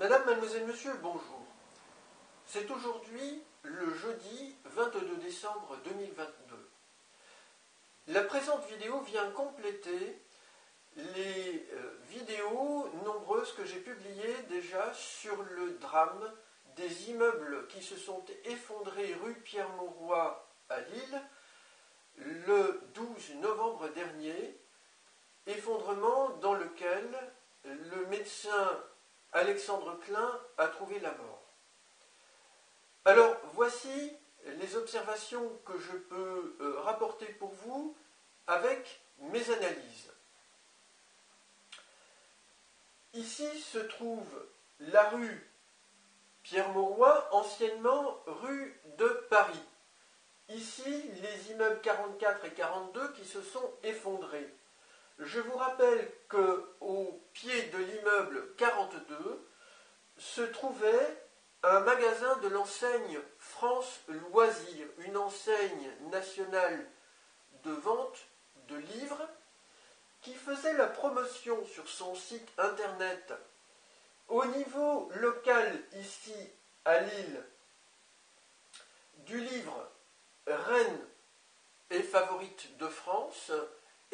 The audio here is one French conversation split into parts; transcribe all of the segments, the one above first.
Madame, mademoiselle, monsieur, bonjour. C'est aujourd'hui le jeudi 22 décembre 2022. La présente vidéo vient compléter les vidéos nombreuses que j'ai publiées déjà sur le drame des immeubles qui se sont effondrés rue Pierre-Mauroy à Lille le 12 novembre dernier, effondrement dans lequel le médecin Alexandre Klein a trouvé la mort. Alors, voici les observations que je peux rapporter pour vous avec mes analyses. Ici se trouve la rue Pierre-Mauroy, anciennement rue de Paris. Ici, les immeubles 44 et 42 qui se sont effondrés. Je vous rappelle qu'au pied de l'immeuble 42 se trouvait un magasin de l'enseigne France Loisirs, une enseigne nationale de vente de livres qui faisait la promotion sur son site internet au niveau local ici à Lille du livre Reine et favorite de France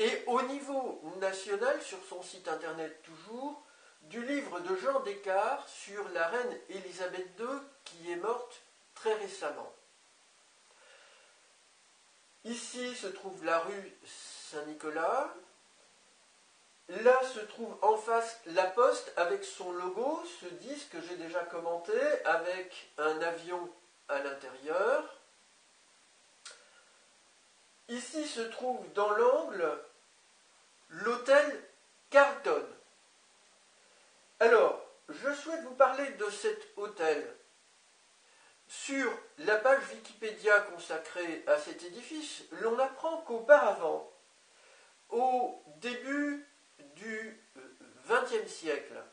et au niveau national sur son site internet toujours du livre de Jean Descartes sur la reine Élisabeth II qui est morte très récemment. Ici se trouve la rue Saint-Nicolas. Là se trouve en face la Poste avec son logo, ce disque que j'ai déjà commenté, avec un avion à l'intérieur. Ici se trouve dans l'angle l'hôtel Carlton. Alors, je souhaite vous parler de cet hôtel. Sur la page Wikipédia consacrée à cet édifice, l'on apprend qu'auparavant, au début du XXe siècle,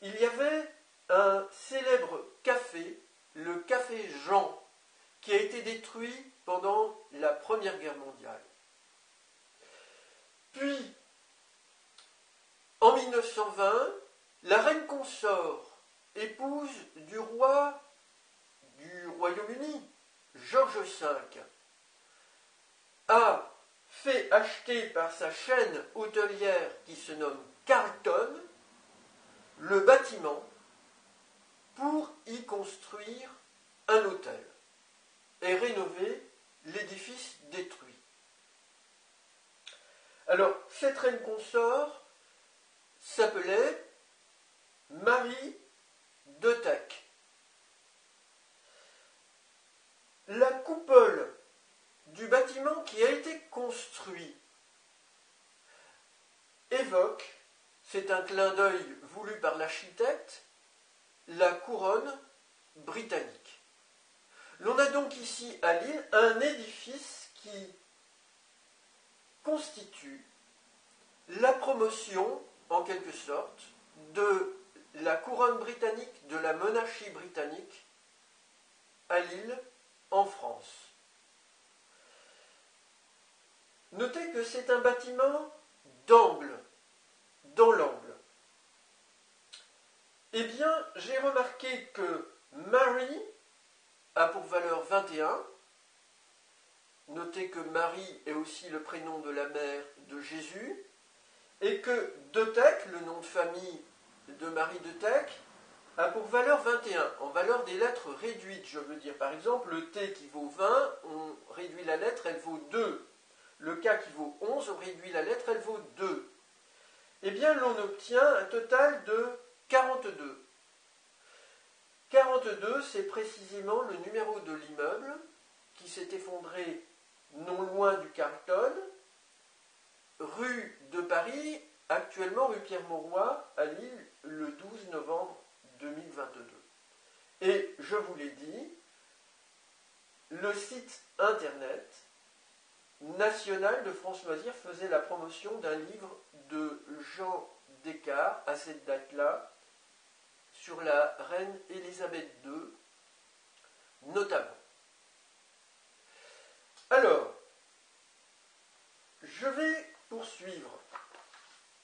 il y avait un célèbre café, le café Jean, qui a été détruit pendant la Première Guerre mondiale. Puis, en 1920, la reine consort, épouse du roi du Royaume-Uni, George V, a fait acheter par sa chaîne hôtelière qui se nomme Carlton le bâtiment pour y construire un hôtel et rénover l'édifice détruit. Alors, cette reine consort s'appelait Marie de Teck. La coupole du bâtiment qui a été construit évoque, c'est un clin d'œil voulu par l'architecte, la couronne britannique. L'on a donc ici à Lille un édifice qui constitue la promotion, en quelque sorte, de la couronne britannique, de la monarchie britannique à Lille, en France. Notez que c'est un bâtiment d'angle, dans l'angle. Eh bien, j'ai remarqué que Marie a pour valeur 21. Notez que Marie est aussi le prénom de la mère de Jésus, et que de Teck, le nom de famille de Marie de Teck, a pour valeur 21, en valeur des lettres réduites. Je veux dire, par exemple, le T qui vaut 20, on réduit la lettre, elle vaut 2. Le K qui vaut 11, on réduit la lettre, elle vaut 2. Eh bien, l'on obtient un total de 42. 42, c'est précisément le numéro de l'immeuble qui s'est effondré non loin du Carlton, rue de Paris, actuellement rue Pierre-Mauroy, à Lille, le 12 novembre 2022. Et je vous l'ai dit, le site internet national de France Loisirs faisait la promotion d'un livre de Jean Descartes à cette date-là, sur la reine Élisabeth II, notamment. Alors, je vais poursuivre.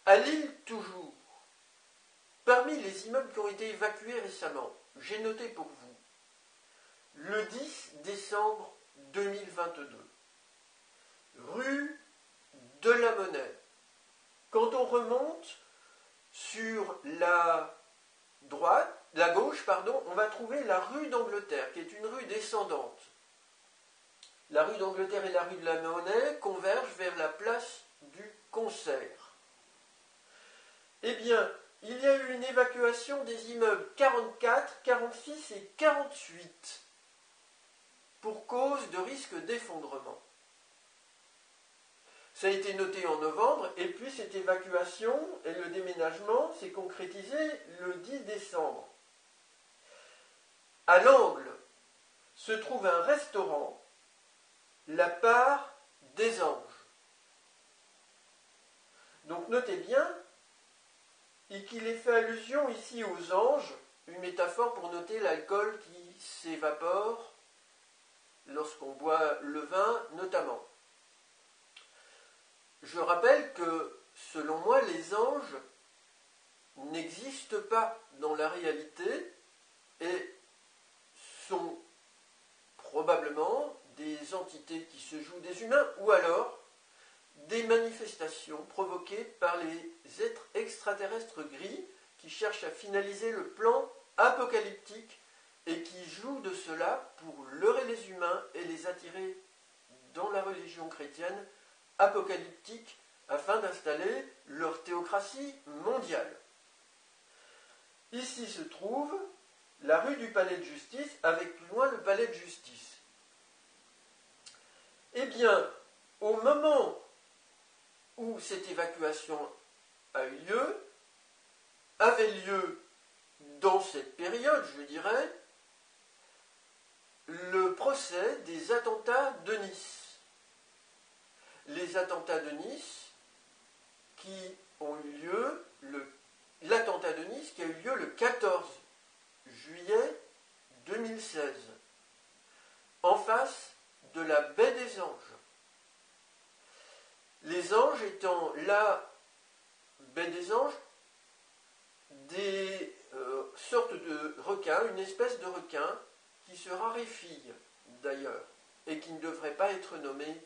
À Lille toujours, parmi les des immeubles qui ont été évacués récemment. J'ai noté pour vous le 10 décembre 2022, rue de la Monnaie. Quand on remonte sur la gauche, on va trouver la rue d'Angleterre, qui est une rue descendante. La rue d'Angleterre et la rue de la Monnaie convergent vers la place du Concert. Eh bien, il y a eu une évacuation des immeubles 44, 46 et 48 pour cause de risque d'effondrement. Ça a été noté en novembre, et puis cette évacuation et le déménagement s'est concrétisé le 10 décembre. À l'angle se trouve un restaurant, la Part des Anges. Donc notez bien qu'il est fait allusion ici aux anges, une métaphore pour noter l'alcool qui s'évapore lorsqu'on boit le vin notamment. Je rappelle que, selon moi, les anges n'existent pas dans la réalité et sont probablement des entités qui se jouent des humains ou alors des manifestations provoquées par les êtres extraterrestres gris qui cherchent à finaliser le plan apocalyptique et qui jouent de cela pour leurrer les humains et les attirer dans la religion chrétienne apocalyptique afin d'installer leur théocratie mondiale. Ici se trouve la rue du Palais de Justice, avec plus loin le Palais de Justice. Eh bien, au moment où cette évacuation a eu lieu, avait lieu dans cette période, je dirais, le procès des attentats de Nice. Les attentats de Nice qui ont eu lieu, l'attentat de Nice qui a eu lieu le 14 juillet 2016, en face de la baie des Anges. Les anges étant la baie des Anges, des sortes de requins, une espèce de requin qui se raréfie d'ailleurs et qui ne devrait pas être nommé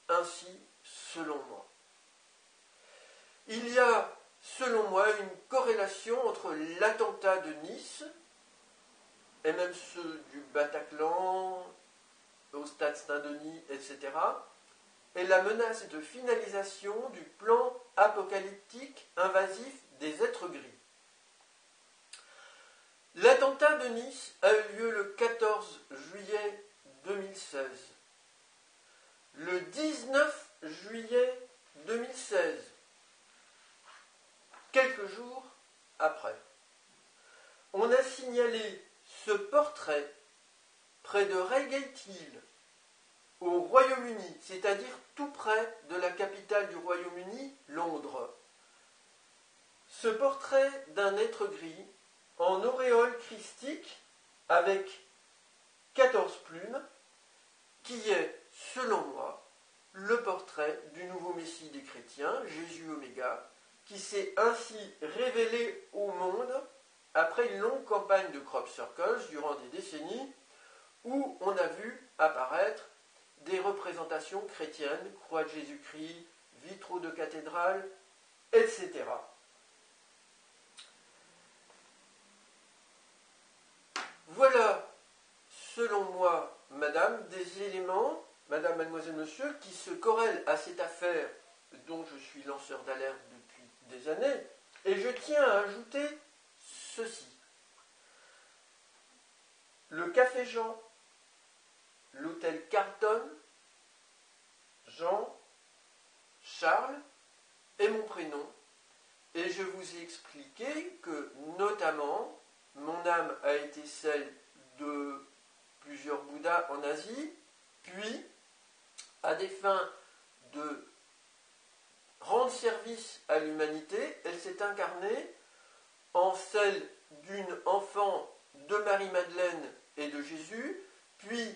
ainsi selon moi. Il y a, selon moi, une corrélation entre l'attentat de Nice et même ceux du Bataclan, au stade Saint-Denis, etc., et la menace de finalisation du plan apocalyptique invasif des êtres gris. L'attentat de Nice a eu lieu le 14 juillet 2016. Le 19 juillet 2016, quelques jours après, on a signalé ce portrait près de Reigate Hill, au Royaume-Uni, c'est-à-dire tout près de la capitale du Royaume-Uni, Londres. Ce portrait d'un être gris, en auréole christique, avec 14 plumes, qui est, selon moi, le portrait du nouveau Messie des chrétiens, Jésus Oméga, qui s'est ainsi révélé au monde après une longue campagne de crop circles durant des décennies, où on a vu apparaître des représentations chrétiennes, croix de Jésus-Christ, vitraux de cathédrales, etc. Voilà, selon moi, madame, des éléments, madame, mademoiselle, monsieur, qui se corrèlent à cette affaire dont je suis lanceur d'alerte depuis des années, et je tiens à ajouter ceci. Le Café Jean, l'hôtel Carlton, Jean, Charles est mon prénom, et je vous ai expliqué que, notamment, mon âme a été celle de plusieurs Bouddhas en Asie, puis, à des fins de rendre service à l'humanité, elle s'est incarnée en celle d'une enfant de Marie-Madeleine et de Jésus, puis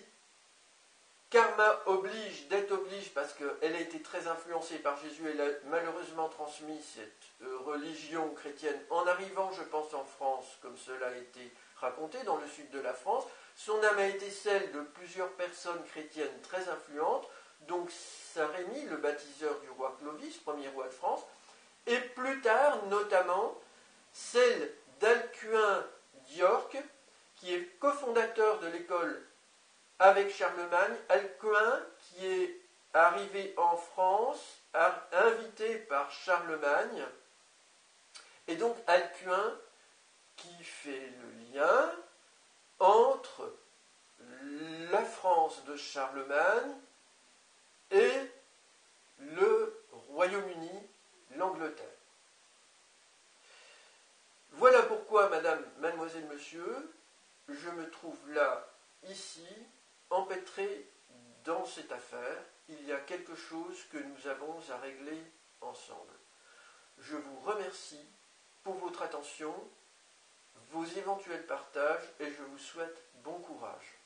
karma oblige, dette oblige, parce qu'elle a été très influencée par Jésus, elle a malheureusement transmis cette religion chrétienne en arrivant, je pense, en France, comme cela a été raconté dans le sud de la France. Son âme a été celle de plusieurs personnes chrétiennes très influentes, donc Saint-Rémy, le baptiseur du roi Clovis, premier roi de France, et plus tard, notamment, celle d'Alcuin d'York, qui est cofondateur de l'école avec Charlemagne, Alcuin qui est arrivé en France, invité par Charlemagne, et donc Alcuin qui fait le lien entre la France de Charlemagne et le Royaume-Uni, l'Angleterre. Voilà pourquoi, madame, mademoiselle, monsieur, je me trouve là, ici, empêtré dans cette affaire. Il y a quelque chose que nous avons à régler ensemble. Je vous remercie pour votre attention, vos éventuels partages, et je vous souhaite bon courage.